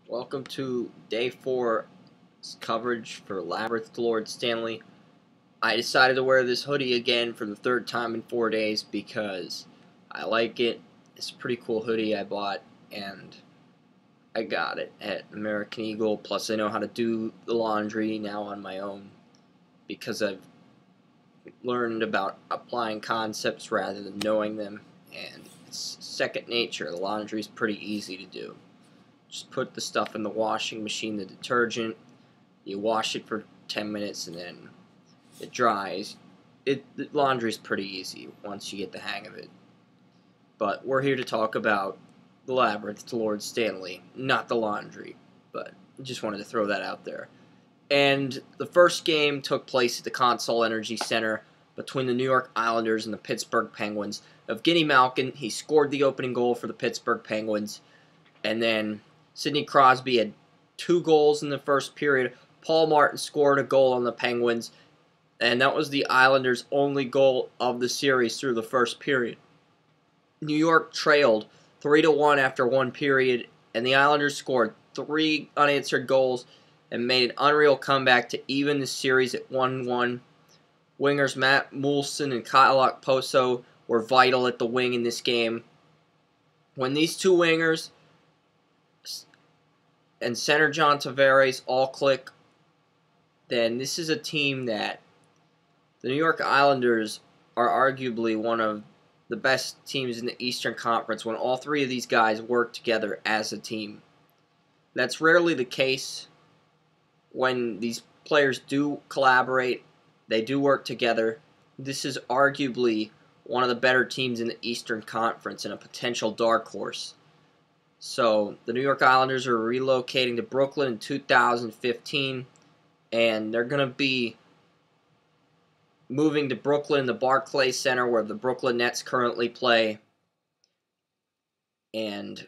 Welcome to day 4 coverage for Labrynth Lord Stanley. I decided to wear this hoodie again for the third time in 4 days because I like it. It's a pretty cool hoodie I bought, and I got it at American Eagle. Plus, I know how to do the laundry now on my own because I've learned about applying concepts rather than knowing them, and it's second nature. The laundry is pretty easy to do. Just put the stuff in the washing machine, the detergent. You wash it for 10 minutes and then it dries. The laundry's pretty easy once you get the hang of it. But we're here to talk about the Labrynth to Lord Stanley, not the laundry. But I just wanted to throw that out there. And the first game took place at the Consol Energy Center between the New York Islanders and the Pittsburgh Penguins. Evgeny Malkin, he scored the opening goal for the Pittsburgh Penguins. And then Sidney Crosby had 2 goals in the first period. Paul Martin scored a goal on the Penguins, and that was the Islanders' only goal of the series through the first period. New York trailed 3-1 after 1 period, and the Islanders scored 3 unanswered goals and made an unreal comeback to even the series at 1-1. Wingers Matt Moulson and Kyle Okposo were vital at the wing in this game. When these two wingers and center John Tavares all click, then this is a team that the New York Islanders are arguably one of the best teams in the Eastern Conference when all 3 of these guys work together as a team. That's rarely the case when these players do collaborate, they do work together. This is arguably one of the better teams in the Eastern Conference and a potential dark horse. So, the New York Islanders are relocating to Brooklyn in 2015, and they're going to be moving to Brooklyn, the Barclays Center, where the Brooklyn Nets currently play. And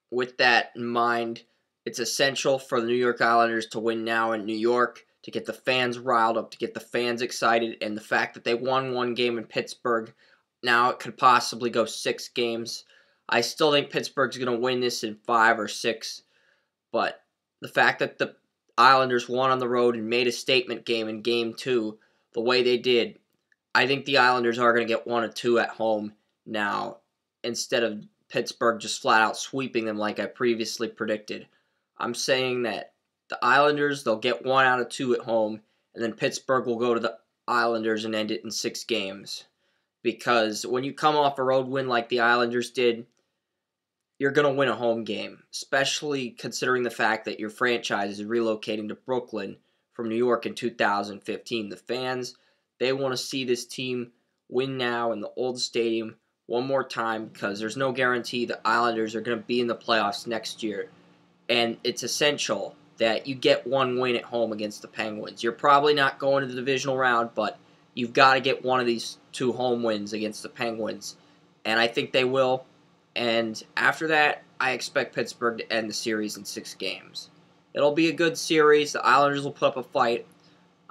with that in mind, it's essential for the New York Islanders to win now in New York, to get the fans riled up, to get the fans excited, and the fact that they won 1 game in Pittsburgh, now it could possibly go 6 games. I still think Pittsburgh's going to win this in 5 or 6, but the fact that the Islanders won on the road and made a statement game in Game 2 the way they did, I think the Islanders are going to get 1 or 2 at home now instead of Pittsburgh just flat out sweeping them like I previously predicted. I'm saying that the Islanders, they'll get 1 out of 2 at home, and then Pittsburgh will go to the Islanders and end it in 6 games. Because when you come off a road win like the Islanders did, you're going to win a home game, especially considering the fact that your franchise is relocating to Brooklyn from New York in 2015. The fans, they want to see this team win now in the old stadium one more time because there's no guarantee the Islanders are going to be in the playoffs next year. And it's essential that you get 1 win at home against the Penguins. You're probably not going to the divisional round, but you've got to get 1 of these 2 home wins against the Penguins. And I think they will. And after that, I expect Pittsburgh to end the series in 6 games. It'll be a good series. The Islanders will put up a fight.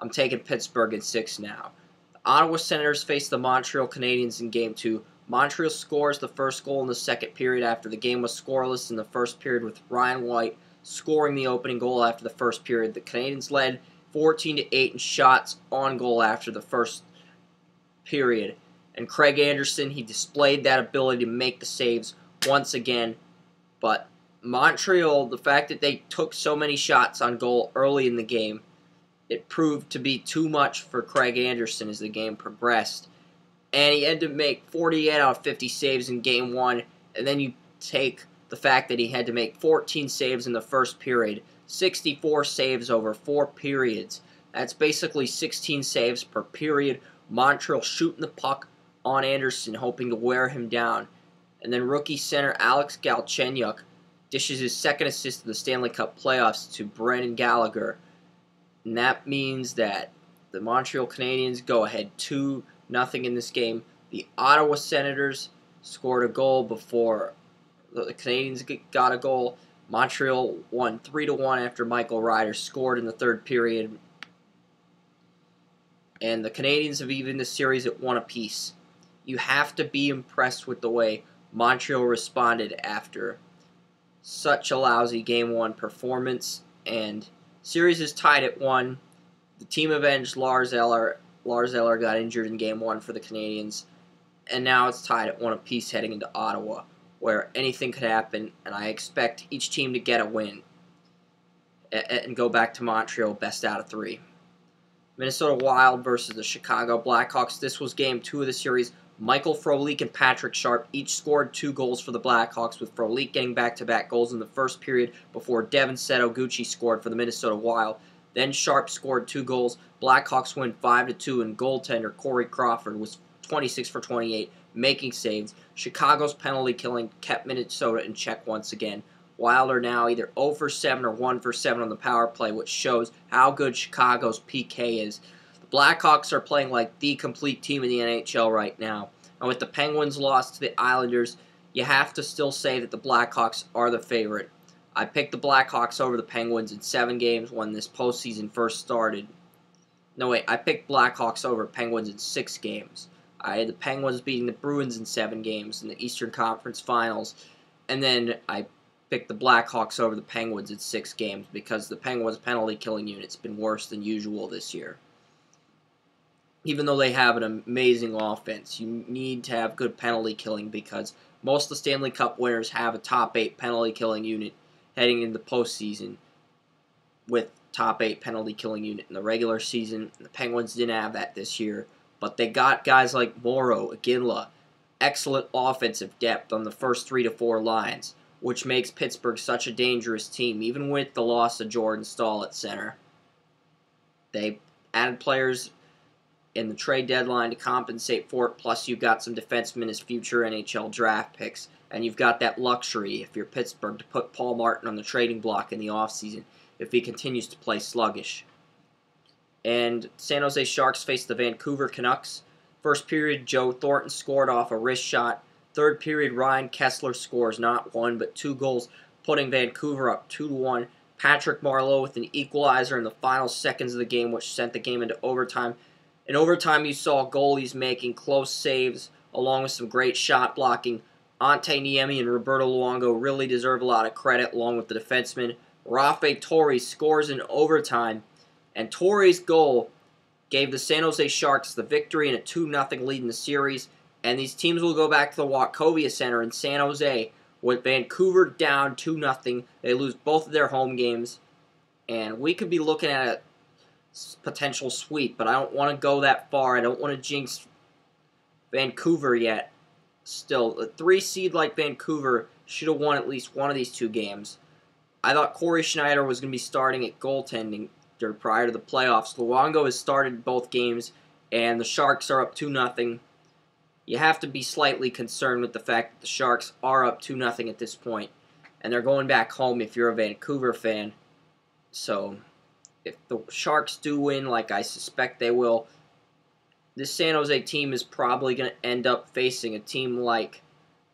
I'm taking Pittsburgh in 6 now. The Ottawa Senators face the Montreal Canadiens in Game 2. Montreal scores the first goal in the second period after the game was scoreless in the first period, with Ryan White scoring the opening goal after the first period. The Canadiens led 14-8 in shots on goal after the first period. And Craig Anderson, he displayed that ability to make the saves once again. But Montreal, the fact that they took so many shots on goal early in the game, it proved to be too much for Craig Anderson as the game progressed. And he had to make 48 out of 50 saves in Game 1. And then you take the fact that he had to make 14 saves in the first period, 64 saves over 4 periods. That's basically 16 saves per period. Montreal shooting the puck on Anderson, hoping to wear him down. And then rookie center Alex Galchenyuk dishes his second assist in the Stanley Cup playoffs to Brendan Gallagher. And that means that the Montreal Canadiens go ahead 2-0 in this game. The Ottawa Senators scored a goal before the Canadiens got a goal. Montreal won 3-1 after Michael Ryder scored in the third period. And the Canadiens have evened the series at 1 apiece. You have to be impressed with the way Montreal responded after such a lousy Game 1 performance, and series is tied at 1. The team avenged Lars Eller. Lars Eller got injured in Game 1 for the Canadiens, and now it's tied at 1 apiece heading into Ottawa, where anything could happen, and I expect each team to get a win and go back to Montreal best out of 3. Minnesota Wild versus the Chicago Blackhawks. This was Game 2 of the series. Michael Frolik and Patrick Sharp each scored 2 goals for the Blackhawks, with Frolik getting back-to-back goals in the first period before Devin Setoguchi scored for the Minnesota Wild. Then Sharp scored 2 goals. Blackhawks win 5-2, and goaltender Corey Crawford was 26 for 28, making saves. Chicago's penalty killing kept Minnesota in check once again. Wild are now either 0 for 7 or 1 for 7 on the power play, which shows how good Chicago's PK is. The Blackhawks are playing like the complete team in the NHL right now. And with the Penguins' loss to the Islanders, you have to still say that the Blackhawks are the favorite. I picked the Blackhawks over the Penguins in 7 games when this postseason first started. No, wait, I picked Blackhawks over Penguins in 6 games. I had the Penguins beating the Bruins in 7 games in the Eastern Conference Finals. And then I picked the Blackhawks over the Penguins in 6 games because the Penguins' penalty-killing unit's been worse than usual this year. Even though they have an amazing offense, you need to have good penalty killing because most of the Stanley Cup winners have a top 8 penalty killing unit heading into the postseason with top 8 penalty killing unit in the regular season. The Penguins didn't have that this year, but they got guys like Morrow, Iginla, excellent offensive depth on the first 3 to 4 lines, which makes Pittsburgh such a dangerous team, even with the loss of Jordan Staal at center. They added players in the trade deadline to compensate for it, plus you've got some defensemen as future NHL draft picks, and you've got that luxury, if you're Pittsburgh, to put Paul Martin on the trading block in the offseason if he continues to play sluggish. And San Jose Sharks face the Vancouver Canucks. First period, Joe Thornton scored off a wrist shot. Third period, Ryan Kessler scores not 1 but 2 goals, putting Vancouver up 2-1. Patrick Marleau with an equalizer in the final seconds of the game, which sent the game into overtime. In overtime, you saw goalies making close saves, along with some great shot blocking. Ante Niemi and Roberto Luongo really deserve a lot of credit, along with the defenseman. Rafe Torres scores in overtime, and Torres' goal gave the San Jose Sharks the victory and a 2-0 lead in the series. And these teams will go back to the Wachovia Center in San Jose with Vancouver down 2-0. They lose both of their home games, and we could be looking at a potential sweep, but I don't want to go that far. I don't want to jinx Vancouver yet. Still, a 3 seed like Vancouver should have won at least one of these 2 games. I thought Corey Schneider was going to be starting at goaltending prior to the playoffs. Luongo has started both games, and the Sharks are up 2-0. You have to be slightly concerned with the fact that the Sharks are up 2-0 at this point, and they're going back home if you're a Vancouver fan. So, if the Sharks do win, like I suspect they will, this San Jose team is probably going to end up facing a team like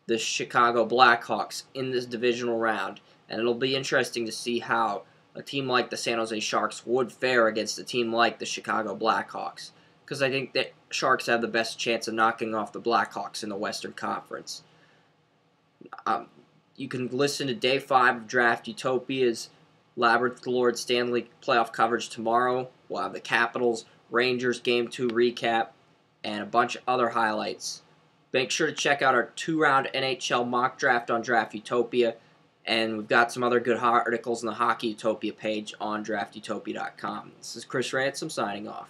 the Chicago Blackhawks in this divisional round. And it'll be interesting to see how a team like the San Jose Sharks would fare against a team like the Chicago Blackhawks. Because I think that Sharks have the best chance of knocking off the Blackhawks in the Western Conference. You can listen to Day 5 of Draft Utopia's Labrynth Lord Stanley playoff coverage tomorrow. We'll have the Capitals, Rangers Game 2 recap, and a bunch of other highlights. Make sure to check out our 2-round NHL mock draft on Draft Utopia, and we've got some other good articles on the Hockey Utopia page on draftutopia.com. This is Chris Ransom signing off.